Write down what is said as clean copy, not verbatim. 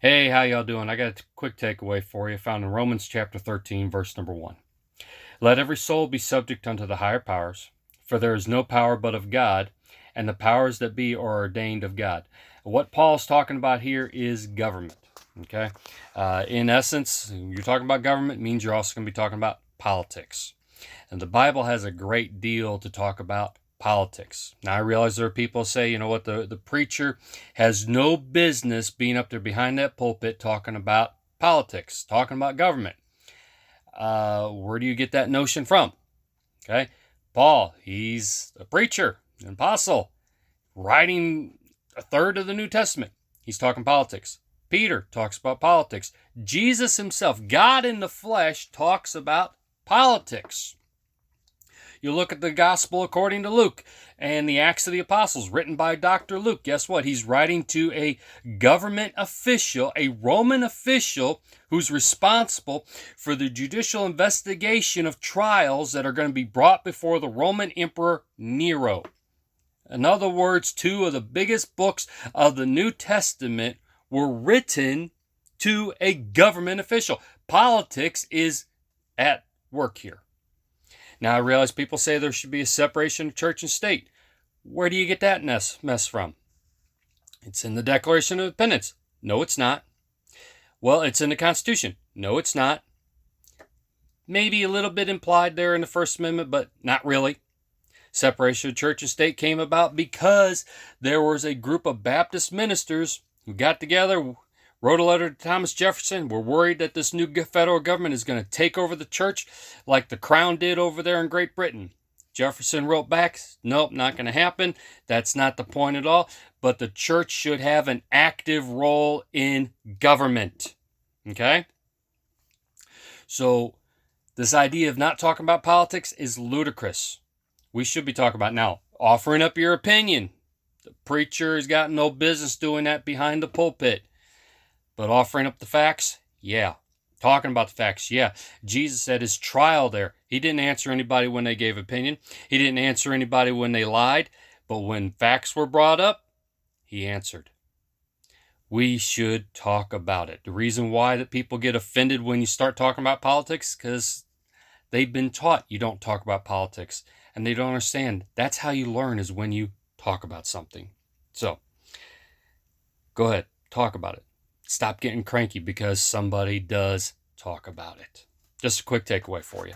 Hey, how y'all doing? I got a quick takeaway for you found in Romans chapter 13, verse number 1. Let every soul be subject unto the higher powers, for there is no power but of God, and the powers that be are ordained of God. What Paul's talking about here is government. Okay? In essence, you're talking about government means you're also going to be talking about politics. And the Bible has a great deal to talk about politics. Now, I realize there are people who say, you know what, the preacher has no business being up there behind that pulpit talking about politics, talking about government. Where do you get that notion from? Okay. Paul, he's a preacher, an apostle, writing a third of the New Testament. He's talking politics. Peter talks about politics. Jesus himself, God in the flesh, talks about politics. You look at the Gospel according to Luke and the Acts of the Apostles, written by Dr. Luke. Guess what? He's writing to a government official, a Roman official who's responsible for the judicial investigation of trials that are going to be brought before the Roman Emperor Nero. In other words, two of the biggest books of the New Testament were written to a government official. Politics is at work here. Now, I realize people say there should be a separation of church and state. Where do you get that mess from? It's in the Declaration of Independence. No, it's not. Well, it's in the Constitution. No, it's not. Maybe a little bit implied there in the First Amendment, but not really. Separation of church and state came about because there was a group of Baptist ministers who got together, wrote a letter to Thomas Jefferson. We're worried that this new federal government is going to take over the church like the Crown did over there in Great Britain. Jefferson wrote back, nope, not going to happen. That's not the point at all. But the church should have an active role in government. Okay? So this idea of not talking about politics is ludicrous. We should be talking about now offering up your opinion. The preacher has got no business doing that behind the pulpit. But offering up the facts, yeah. Talking about the facts, yeah. Jesus at his trial there, he didn't answer anybody when they gave opinion. He didn't answer anybody when they lied. But when facts were brought up, he answered. We should talk about it. The reason why that people get offended when you start talking about politics, because they've been taught you don't talk about politics. And they don't understand. That's how you learn, is when you talk about something. So, go ahead, talk about it. Stop getting cranky because somebody does talk about it. Just a quick takeaway for you.